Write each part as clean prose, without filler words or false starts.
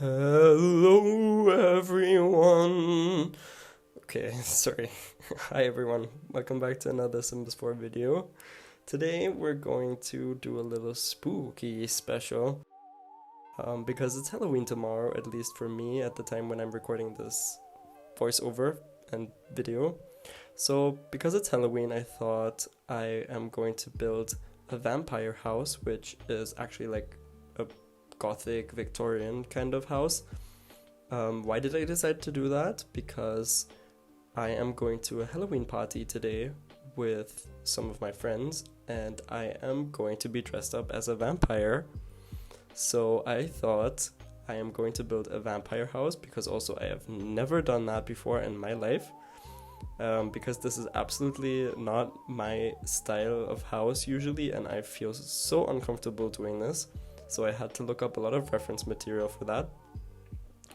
Hello everyone. Okay, sorry. Hi everyone. Welcome back to another Sims 4 video. Today we're going to do a little spooky special. Because it's Halloween tomorrow, at least for me at the time when I'm recording this voiceover and video. So because it's Halloween, I thought I am going to build a vampire house, which is actually like a Gothic Victorian kind of house. Why did I decide to do that? Because I am going to a Halloween party today with some of my friends, and I am going to be dressed up as a vampire. So I thought I am going to build a vampire house, because also I have never done that before in my life. Because this is absolutely not my style of house usually, and I feel so uncomfortable doing this. So I had to look up a lot of reference material for that.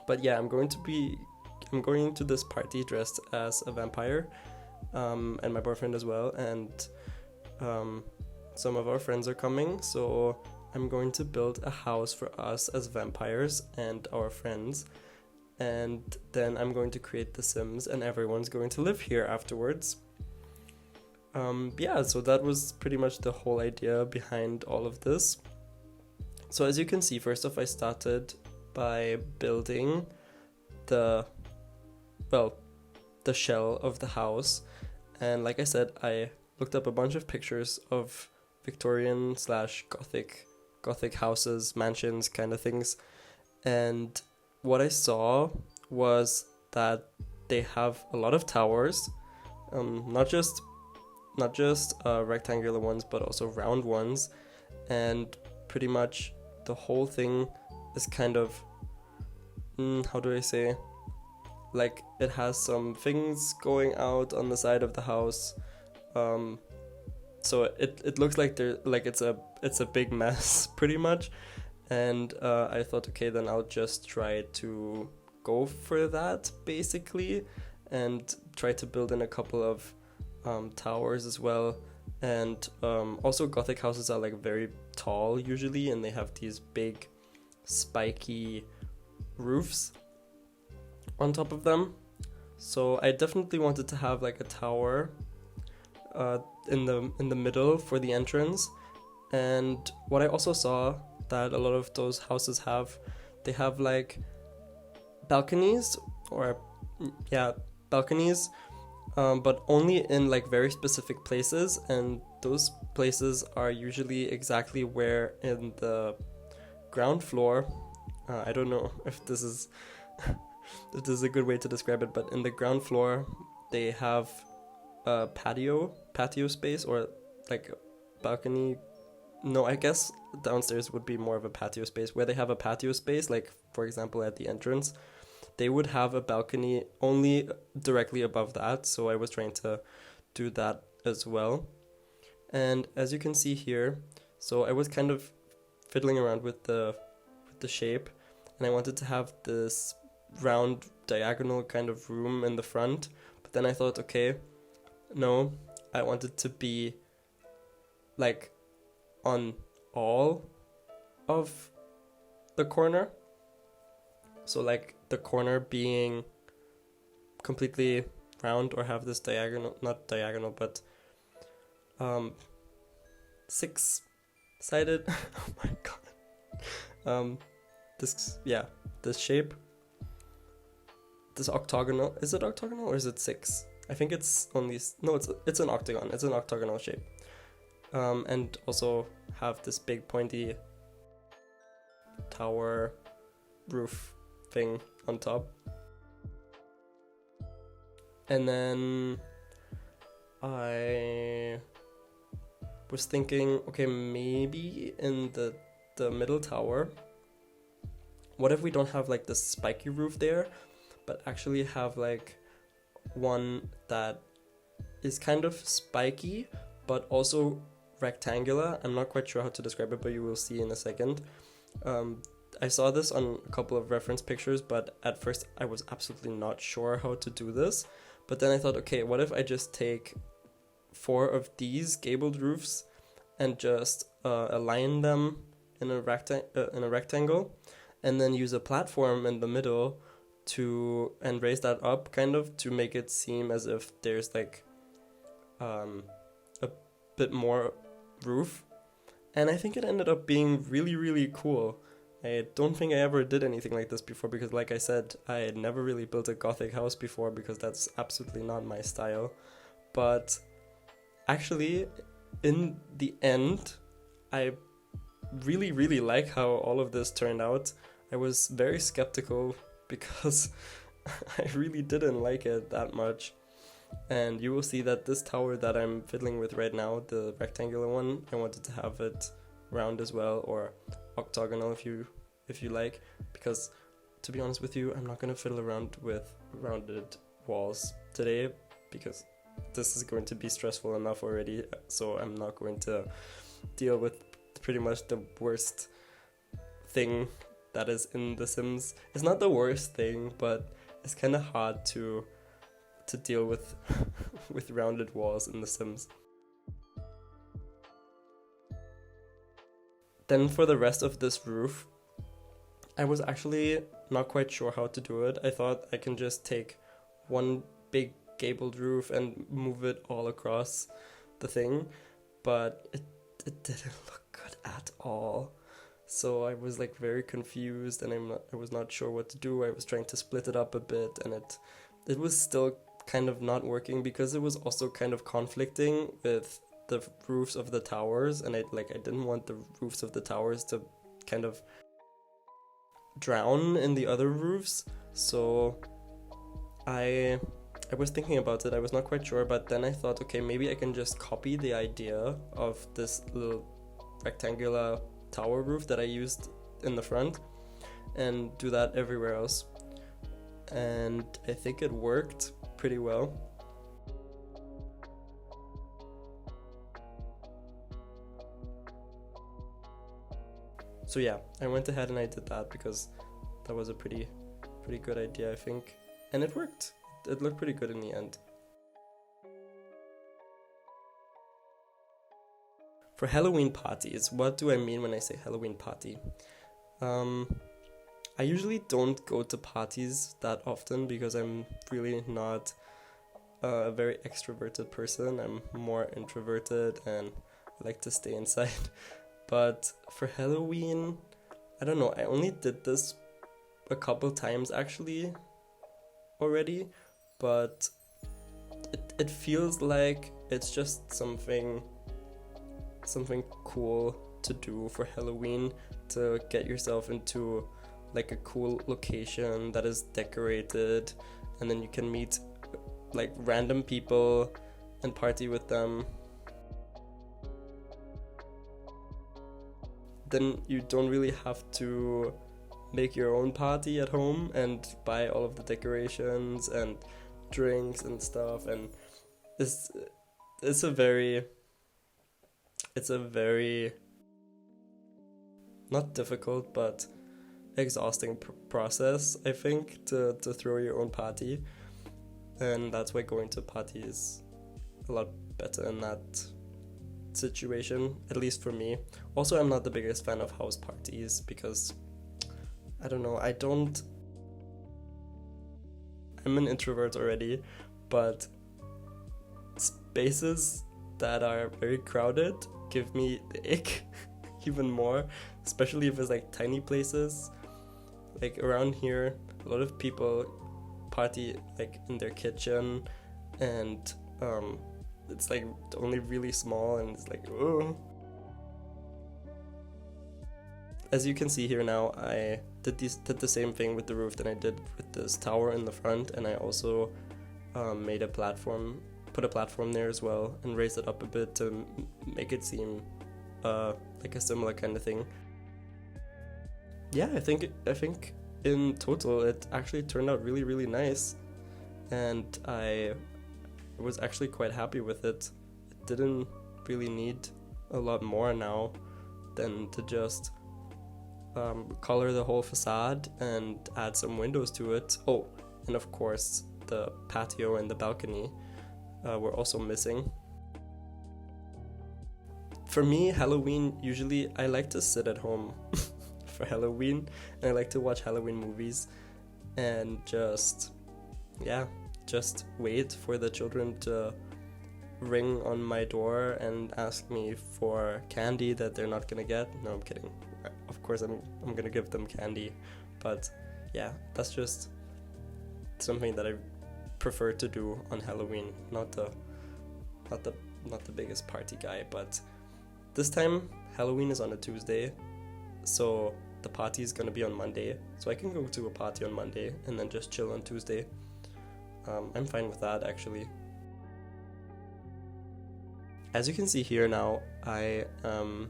But yeah, I'm going to this party dressed as a vampire, and my boyfriend as well, and some of our friends are coming. So I'm going to build a house for us as vampires and our friends, and then I'm going to create the Sims, and everyone's going to live here afterwards. Yeah, so that was pretty much the whole idea behind all of this. So as you can see, first off, I started by building the shell of the house. And like I said, I looked up a bunch of pictures of Victorian / Gothic houses, mansions, kind of things. And what I saw was that they have a lot of towers, not just rectangular ones, but also round ones. And pretty much the whole thing is kind of, how do I say, like it has some things going out on the side of the house, so it looks like it's a big mess pretty much. And I thought, okay, then I'll just try to go for that basically, and try to build in a couple of towers as well. And also Gothic houses are like very tall usually, and they have these big spiky roofs on top of them. So I definitely wanted to have like a tower in the middle for the entrance. And what I also saw that a lot of those houses they have like balconies, but only in like very specific places, and those places are usually exactly where in the ground floor. I don't know if this is a good way to describe it, but in the ground floor they have a patio space, or like a balcony. No, I guess downstairs would be more of a patio space, where they have a patio space, like for example at the entrance. They would have a balcony only directly above that, so I was trying to do that as well. And as you can see here, so I was kind of fiddling around with the shape, and I wanted to have this round diagonal kind of room in the front. But then I thought, okay, no, I want it to be like on all of the corner. So like the corner being completely round, or have this not diagonal, but 6-sided. Oh my god. This shape, this octagonal. Is it octagonal or is it 6? I think it's only, no, it's an octagon. It's an octagonal shape. And also have this big pointy tower roof thing on top. And then I was thinking, okay, maybe in the middle tower, what if we don't have like the spiky roof there, but actually have like one that is kind of spiky but also rectangular. I'm not quite sure how to describe it, but you will see in a second. I saw this on a couple of reference pictures, but at first I was absolutely not sure how to do this. But then I thought, okay, what if I just take 4 of these gabled roofs and just align them in a rectangle, and then use a platform in the middle and raise that up kind of to make it seem as if there's like a bit more roof. And I think it ended up being really, really cool. I don't think I ever did anything like this before because, like I said, I had never really built a Gothic house before because that's absolutely not my style. But actually, in the end, I really, really like how all of this turned out. I was very skeptical because I really didn't like it that much. And you will see that this tower that I'm fiddling with right now, the rectangular one, I wanted to have it round as well, or octagonal if you like, because to be honest with you, I'm not going to fiddle around with rounded walls today because this is going to be stressful enough already, so I'm not going to deal with pretty much the worst thing that is in The Sims. It's not the worst thing, but it's kind of hard to deal with with rounded walls in The Sims. Then for the rest of this roof, I was actually not quite sure how to do it. I thought I can just take one big gabled roof and move it all across the thing, but it didn't look good at all. So I was like very confused, and I was not sure what to do. I was trying to split it up a bit, and it was still kind of not working because it was also kind of conflicting with the roofs of the towers, and I didn't want the roofs of the towers to kind of drown in the other roofs. So I was thinking about it. I was not quite sure, but then I thought, okay, maybe I can just copy the idea of this little rectangular tower roof that I used in the front and do that everywhere else. And I think it worked pretty well. So yeah, I went ahead and I did that because that was a pretty good idea, I think. And it worked. It looked pretty good in the end. For Halloween parties, what do I mean when I say Halloween party? I usually don't go to parties that often because I'm really not a very extroverted person. I'm more introverted and I like to stay inside. But for Halloween, I don't know, I only did this a couple times actually already, but it feels like it's just something cool to do for Halloween, to get yourself into like a cool location that is decorated, and then you can meet like random people and party with them. Then you don't really have to make your own party at home and buy all of the decorations and drinks and stuff, and it's a very not difficult but exhausting process, I think, to throw your own party, and that's why going to a party is a lot better in that situation, at least for me. Also, I'm not the biggest fan of house parties because I don't know, I'm an introvert already, but spaces that are very crowded give me the ick even more, especially if it's like tiny places. Like around here, a lot of people party like in their kitchen, and it's like only really small, and it's like, oh. As you can see here now, I did the same thing with the roof that I did with this tower in the front, and I also made a platform, put a platform there as well, and raised it up a bit to make it seem like a similar kind of thing. Yeah, I think in total it actually turned out really, really nice, and I was actually quite happy with it. It didn't really need a lot more now than to just color the whole facade and add some windows to it. Oh, and of course the patio and the balcony were also missing. For me, Halloween, usually I like to sit at home for Halloween, and I like to watch Halloween movies and just wait for the children to ring on my door and ask me for candy that they're not gonna get. No, I'm kidding. Of course I'm gonna give them candy, but yeah, that's just something that I prefer to do on Halloween. Not the biggest party guy, but this time Halloween is on a Tuesday, so the party is gonna be on Monday, so I can go to a party on Monday and then just chill on Tuesday. I'm fine with that, actually. As you can see here now, I am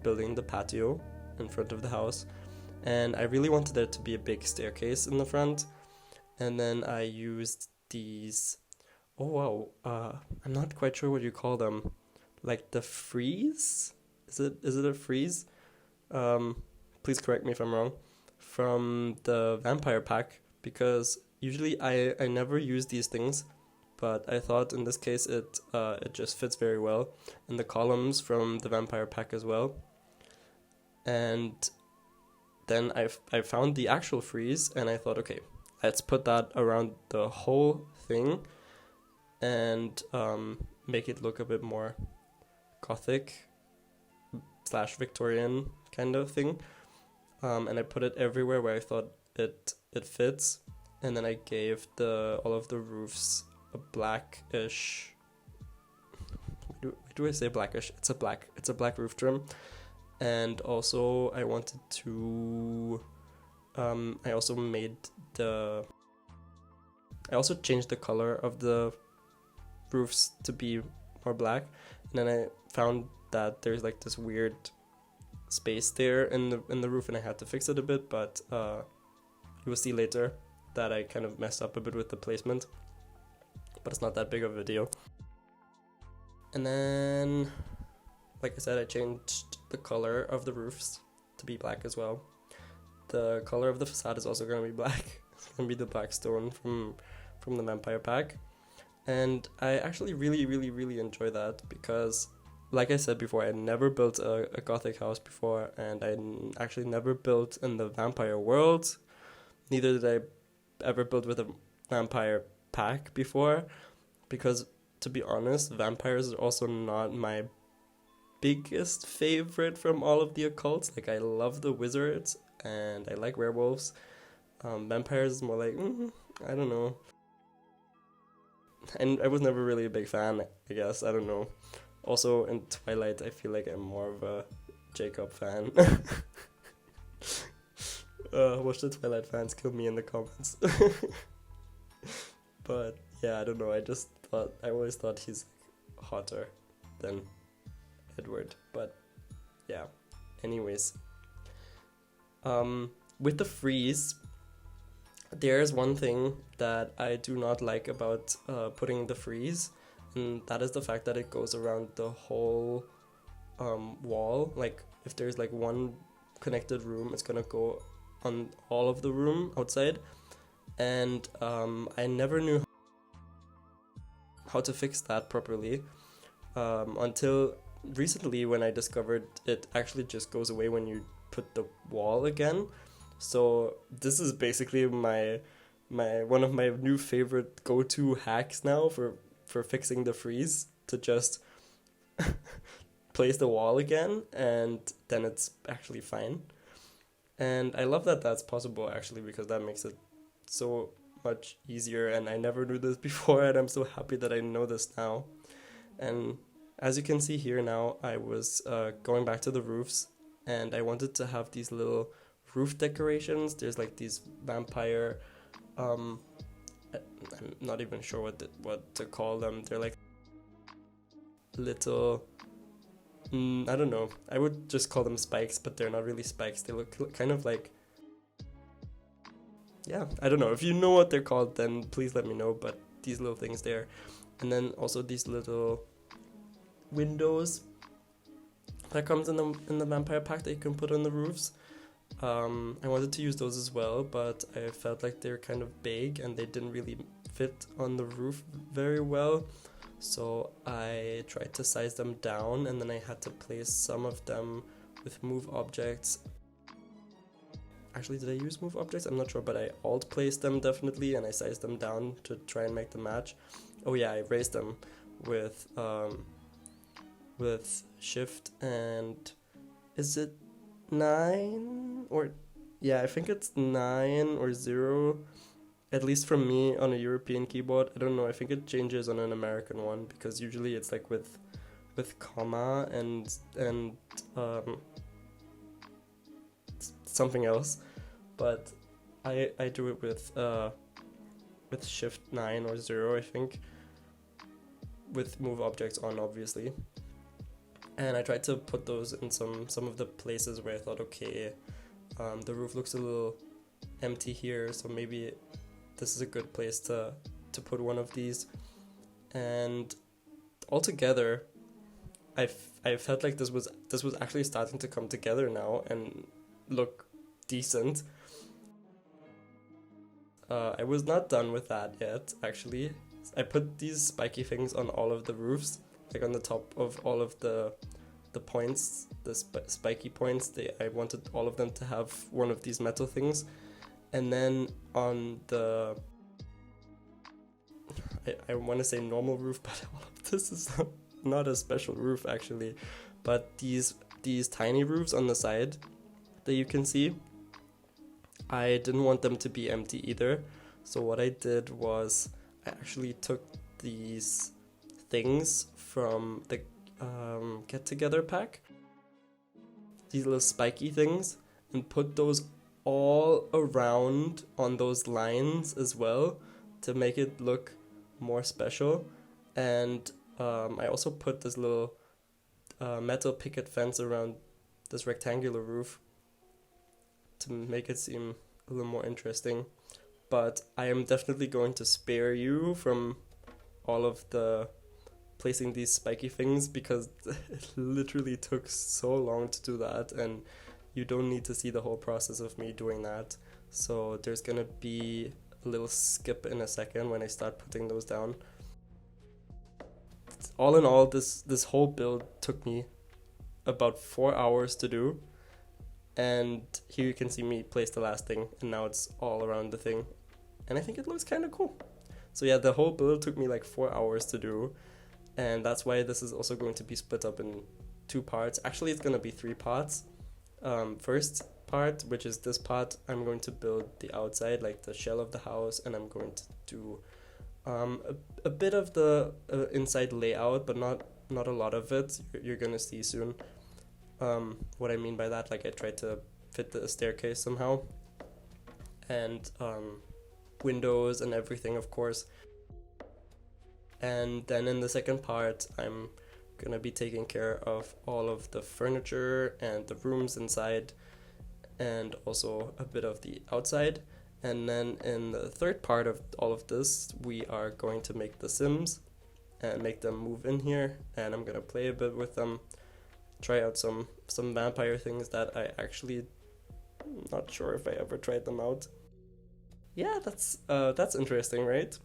building the patio in front of the house, and I really wanted there to be a big staircase in the front, and then I used these, oh wow, I'm not quite sure what you call them, like the frieze? Is it a frieze? Please correct me if I'm wrong. From the vampire pack, because usually I never use these things, but I thought in this case it just fits very well, and the columns from the vampire pack as well. And then I found the actual frieze, and I thought, okay, let's put that around the whole thing and make it look a bit more Gothic / Victorian kind of thing. And I put it everywhere where I thought it fits, and then I gave all of the roofs a blackish. Do I say blackish? It's a black roof trim, and also I wanted to. I also changed the color of the roofs to be more black, and then I found that there's like this weird space there in the roof, and I had to fix it a bit, but you will see later that I kind of messed up a bit with the placement, but it's not that big of a deal. And then, like I said, I changed the color of the roofs to be black as well. The color of the facade is also going to be black. It's going to be the black stone from the vampire pack, and I actually really enjoy that, because like I said before, I never built a Gothic house before, and I actually never built in the vampire world. Neither did I ever build with a vampire pack before, because to be honest, vampires are also not my biggest favorite from all of the occults. Like, I love the wizards and I like werewolves. Vampires is more like, I don't know. And I was never really a big fan, I guess. I don't know. Also, in Twilight, I feel like I'm more of a Jacob fan. Watch the Twilight fans kill me in the comments. But yeah, I don't know. I always thought he's hotter than Edward. But yeah. Anyways, with the frieze, there's one thing that I do not like about putting the frieze, and that is the fact that it goes around the whole wall. Like, if there's like one connected room, it's gonna go on all of the room outside, and I never knew how to fix that properly until recently, when I discovered it actually just goes away when you put the wall again. So this is basically my one of my new favorite go-to hacks now for fixing the frieze, to just place the wall again, and then it's actually fine. And I love that that's possible, actually, because that makes it so much easier, and I never knew this before, and I'm so happy that I know this now. And as you can see here now, I was going back to the roofs, and I wanted to have these little roof decorations. There's like these vampire, I'm not even sure what to call them. They're like little, I don't know, I would just call them spikes, but they're not really spikes. They look kind of like, yeah, I don't know. If you know what they're called, then please let me know, but these little things there. And then also these little windows that comes in the vampire pack that you can put on the roofs. I wanted to use those as well, but I felt like they're kind of big and they didn't really fit on the roof very well. So I tried to size them down, and then I had to place some of them with move objects actually, did I use move objects? I'm not sure, but I alt placed them definitely, and I sized them down to try and make them match. Oh yeah, I raised them with shift and is it 9 or yeah, I think it's 9 or 0, at least from me on a European keyboard. I don't know, I think it changes on an American one because usually it's like with comma and something else, but I do it with shift 9 or 0, I think, with move objects on, obviously. And I tried to put those in some of the places where I thought, okay, the roof looks a little empty here, so maybe this is a good place to put one of these. And altogether, I felt like this was actually starting to come together now and look decent. I was not done with that yet, actually. I put these spiky things on all of the roofs, like on the top of all of the points, the spiky points. I wanted all of them to have one of these metal things. And then on the, I want to say normal roof, but all of this is not a special roof actually, but these tiny roofs on the side that you can see, I didn't want them to be empty either. So what I did was I actually took these things from the Get Together pack, these little spiky things, and put those all around on those lines as well to make it look more special. And I also put this little metal picket fence around this rectangular roof to make it seem a little more interesting. But I am definitely going to spare you from all of the placing these spiky things because it literally took so long to do that, and you don't need to see the whole process of me doing that. So there's gonna be a little skip in a second when I start putting those down. All in all, this whole build took me about 4 hours to do, and here you can see me place the last thing, and now it's all around the thing, and I think it looks kind of cool. So yeah, the whole build took me like 4 hours to do, and that's why this is also going to be split up in 2 parts. Actually, it's going to be 3 parts. First part, which is this part, I'm going to build the outside, like the shell of the house, and I'm going to do a bit of the inside layout, but not a lot of it. You're going to see soon what I mean by that. Like, I tried to fit the staircase somehow, and windows and everything, of course. And then in the second part, I'm gonna be taking care of all of the furniture and the rooms inside, and also a bit of the outside. And then in the third part of all of this, we are going to make the Sims and make them move in here, and I'm gonna play a bit with them, try out some vampire things that I actually not sure if I ever tried them out. Yeah, that's interesting, right?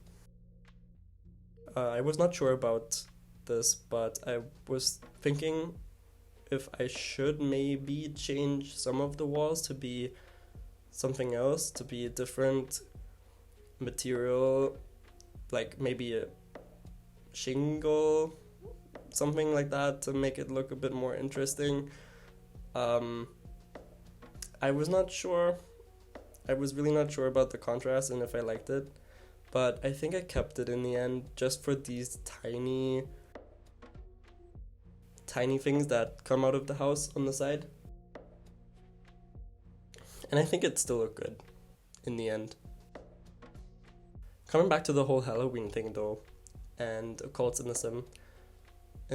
I was not sure about this, but I was thinking if I should maybe change some of the walls to be something else, to be a different material, like maybe a shingle, something like that, to make it look a bit more interesting. I was not sure. I was really not sure about the contrast and if I liked it, but I think I kept it in the end just for these tiny things that come out of the house on the side. And I think it still looked good in the end. Coming back to the whole Halloween thing though, and occults in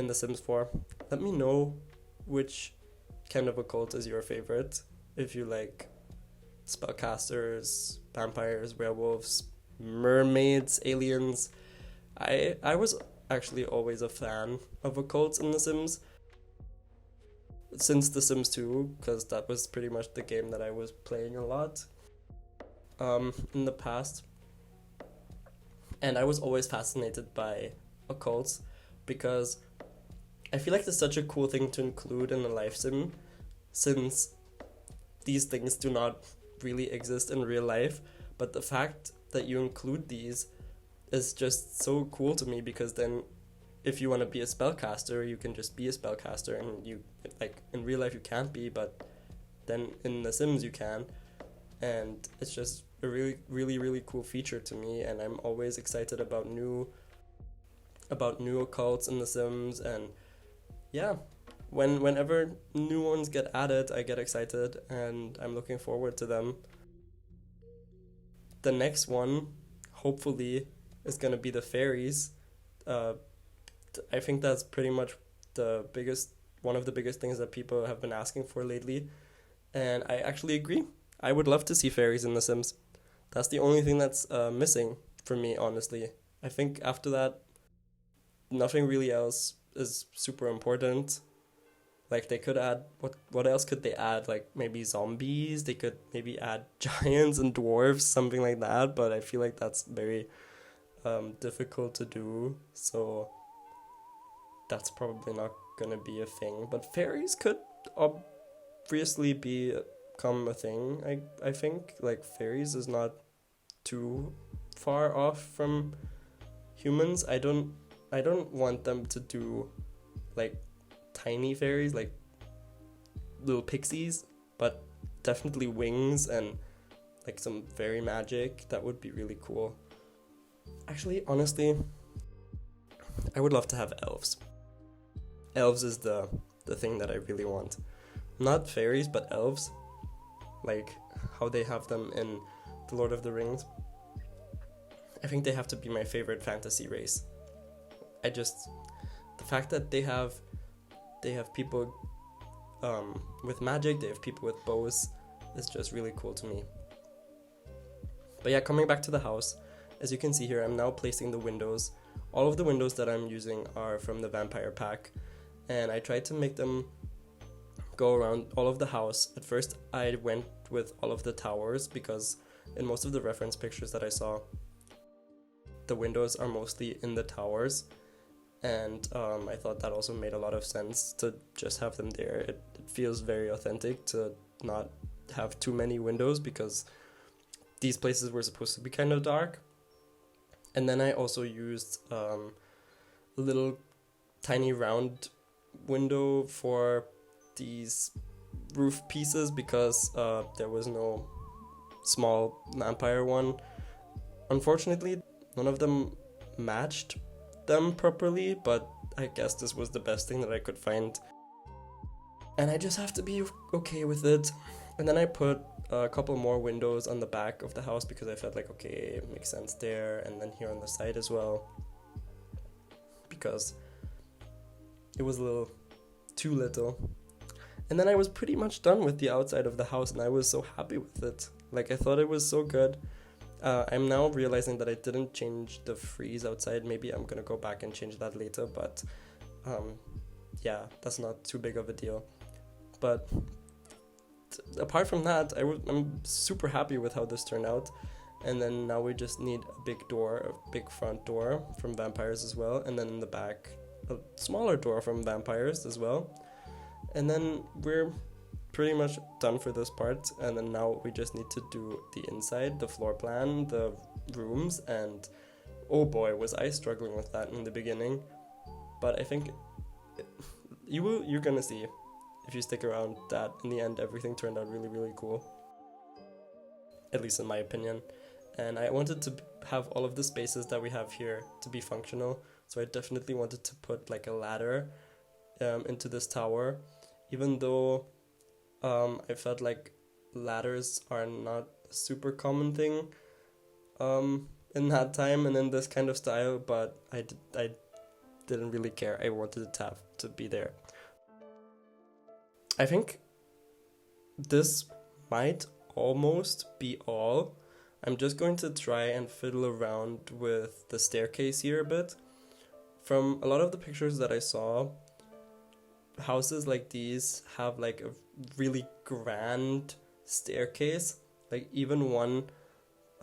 the Sims 4, let me know which kind of occult is your favorite. If you like spellcasters, vampires, werewolves, mermaids, aliens. I was actually always a fan of occults in The Sims since The Sims 2, because that was pretty much the game that I was playing a lot in the past. And I was always fascinated by occults because I feel like it's such a cool thing to include in a life sim, since these things do not really exist in real life, but the fact that you include these is just so cool to me, because then if you want to be a spellcaster, you can just be a spellcaster, and you, like, in real life you can't be, but then in The Sims you can. And it's just a really, really, really cool feature to me, and I'm always excited about new occults in The Sims. And yeah, whenever new ones get added, I get excited, and I'm looking forward to them. The next one, hopefully, is gonna be the fairies. I think that's pretty much one of the biggest things that people have been asking for lately, and I actually agree. I would love to see fairies in The Sims. That's the only thing that's missing for me, honestly. I think after that, nothing really else is super important. Like, they could add, what else could they add? Like, maybe zombies, they could maybe add giants and dwarves, something like that, but I feel like that's very difficult to do, so that's probably not gonna be a thing. But fairies could obviously become a thing. I think, like, fairies is not too far off from humans. I don't want them to do, like, tiny fairies, like little pixies, but definitely wings and, like, some fairy magic. That would be really cool. Actually, honestly, I would love to have elves. Elves is the thing that I really want. Not fairies, but elves. Like how they have them in The Lord of the Rings. I think they have to be my favorite fantasy race. The fact that they have people with magic, they have people with bows, is just really cool to me. But yeah, coming back to the house, as you can see here, I'm now placing the windows. All of the windows that I'm using are from the vampire pack, and I tried to make them go around all of the house. At first I went with all of the towers, because in most of the reference pictures that I saw, the windows are mostly in the towers, and I thought that also made a lot of sense to just have them there. It feels very authentic to not have too many windows, because these places were supposed to be kind of dark. And then I also used a little tiny round window for these roof pieces, because there was no small vampire one. Unfortunately, none of them matched them properly, but I guess this was the best thing that I could find, and I just have to be okay with it. And then I put a couple more windows on the back of the house, because I felt like, okay, it makes sense there, and then here on the side as well, because it was a little too little. And then I was pretty much done with the outside of the house, and I was so happy with it. Like, I thought it was so good. I'm now realizing that I didn't change the freeze outside. Maybe I'm gonna go back and change that later, but yeah, that's not too big of a deal. But apart from that, I'm super happy with how this turned out. And then now we just need a big front door from vampires as well, and then in the back a smaller door from vampires as well. And then we're pretty much done for this part, and then now we just need to do the inside, the floor plan, the rooms, and oh boy, was I struggling with that in the beginning. But I think you're gonna see, if you stick around, that in the end everything turned out really, really cool, at least in my opinion. And I wanted to have all of the spaces that we have here to be functional, so I definitely wanted to put like a ladder into this tower, even though I felt like ladders are not a super common thing in that time and in this kind of style, but I didn't really care. I wanted it to be there. I think this might almost be all. I'm just going to try and fiddle around with the staircase here a bit. From a lot of the pictures that I saw, houses like these have like a really grand staircase, like even one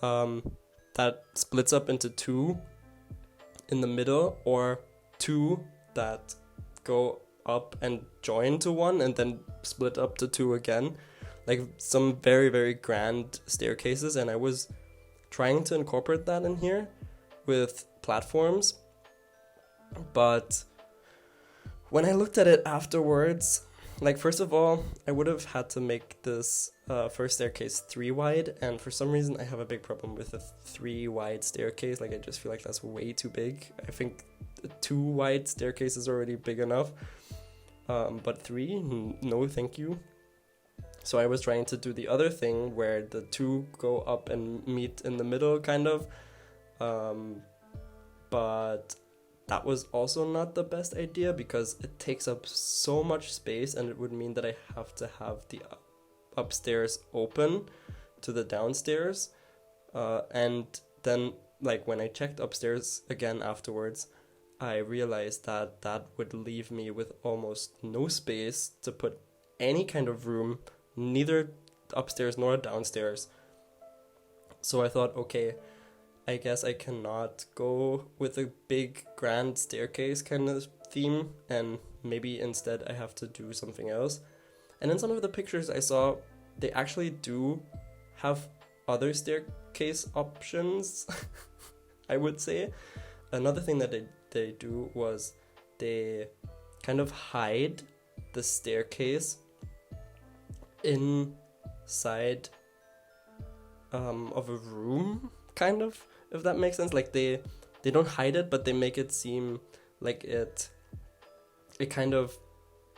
that splits up into two in the middle, or two that go up and join to one and then split up to two again. like some very, very grand staircases, and I was trying to incorporate that in here with platforms. But when I looked at it afterwards, like, first of all, I would have had to make this first staircase 3 wide, and for some reason I have a big problem with a 3 wide staircase. Like, I just feel like that's way too big. I think a 2 wide staircase is already big enough, but 3, no thank you. So I was trying to do the other thing where the 2 go up and meet in the middle, kind of, but that was also not the best idea because it takes up so much space, and it would mean that I have to have the upstairs open to the downstairs. And then, like, when I checked upstairs again afterwards, I realized that that would leave me with almost no space to put any kind of room, neither upstairs nor downstairs. So I thought, okay, I guess I cannot go with a big grand staircase kind of theme, and maybe instead I have to do something else. And in some of the pictures I saw, they actually do have other staircase options, I would say. Another thing that they do was they kind of hide the staircase inside of a room, kind of, if that makes sense. Like, they don't hide it, but they make it seem like it kind of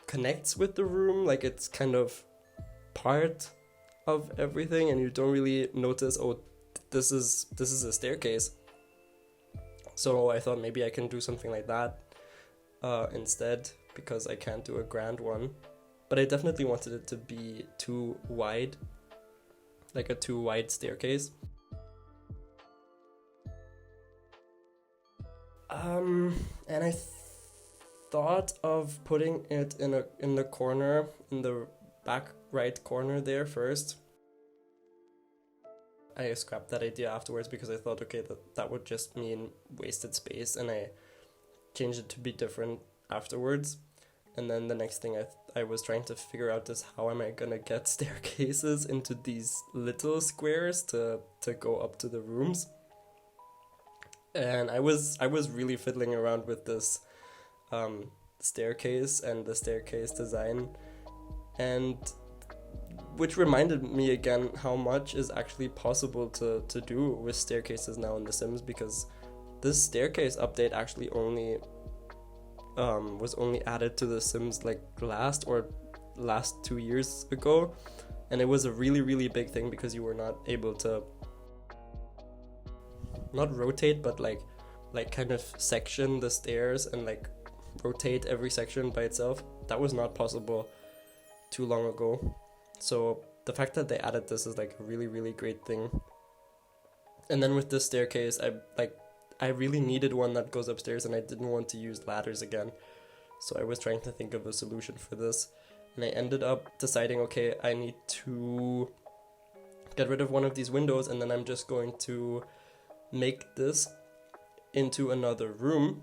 connects with the room, like it's kind of part of everything, and you don't really notice, oh, this is a staircase. So I thought maybe I can do something like that instead, because I can't do a grand one. But I definitely wanted it to be 2 wide, like a 2 wide staircase. And I thought of putting it in the corner, in the back right corner there first. I scrapped that idea afterwards because I thought, okay, that would just mean wasted space, and I changed it to be different afterwards. And then the next thing I was trying to figure out is, how am I gonna get staircases into these little squares to go up to the rooms? And I was really fiddling around with this staircase and the staircase design, and which reminded me again how much is actually possible to do with staircases now in The Sims, because this staircase update actually only was only added to The Sims like last 2 years ago, and it was a really, really big thing because you were not able to not rotate, but like kind of section the stairs and like rotate every section by itself. That was not possible too long ago. So the fact that they added this is like a really, really great thing. And then with this staircase, I really needed one that goes upstairs, and I didn't want to use ladders again. So I was trying to think of a solution for this, and I ended up deciding, okay, I need to get rid of one of these windows, and then I'm just going to make this into another room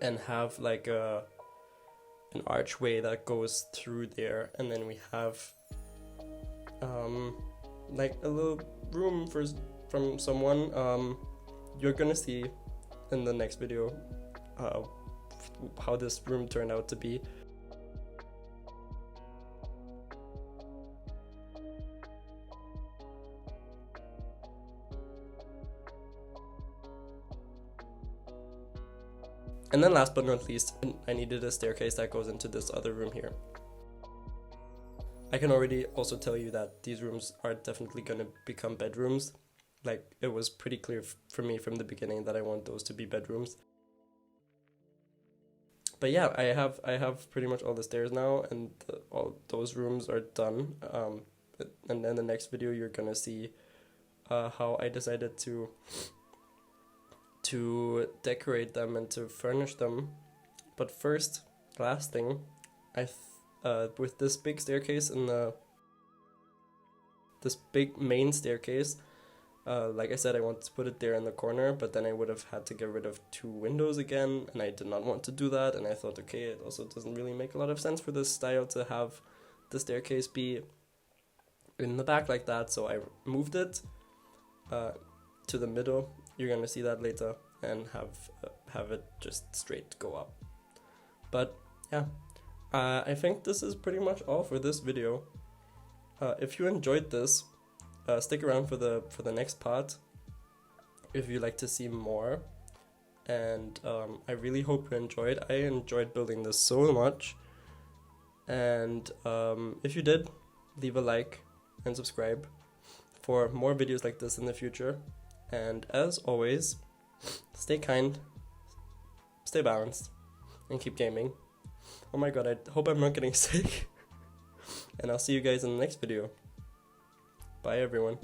and have like an archway that goes through there, and then we have like a little room from someone. You're gonna see in the next video how this room turned out to be. And then last but not least, I needed a staircase that goes into this other room here. I can already also tell you that these rooms are definitely going to become bedrooms. Like, it was pretty clear for me from the beginning that I want those to be bedrooms. But yeah, I have pretty much all the stairs now, and all those rooms are done. And then the next video you're going to see how I decided to decorate them and to furnish them. But first, last thing, with this big staircase and this big main staircase, like I said, I wanted to put it there in the corner, but then I would have had to get rid of 2 windows again, and I did not want to do that. And I thought, okay, it also doesn't really make a lot of sense for this style to have the staircase be in the back like that, so I moved it to the middle. You're gonna see that later, and have it just straight go up. But yeah, I think this is pretty much all for this video. If you enjoyed this, stick around for the next part if you like to see more. And I really hope you enjoyed. I enjoyed building this so much. And if you did, leave a like and subscribe for more videos like this in the future. And as always, stay kind, stay balanced, and keep gaming. Oh my god, I hope I'm not getting sick. And I'll see you guys in the next video. Bye everyone.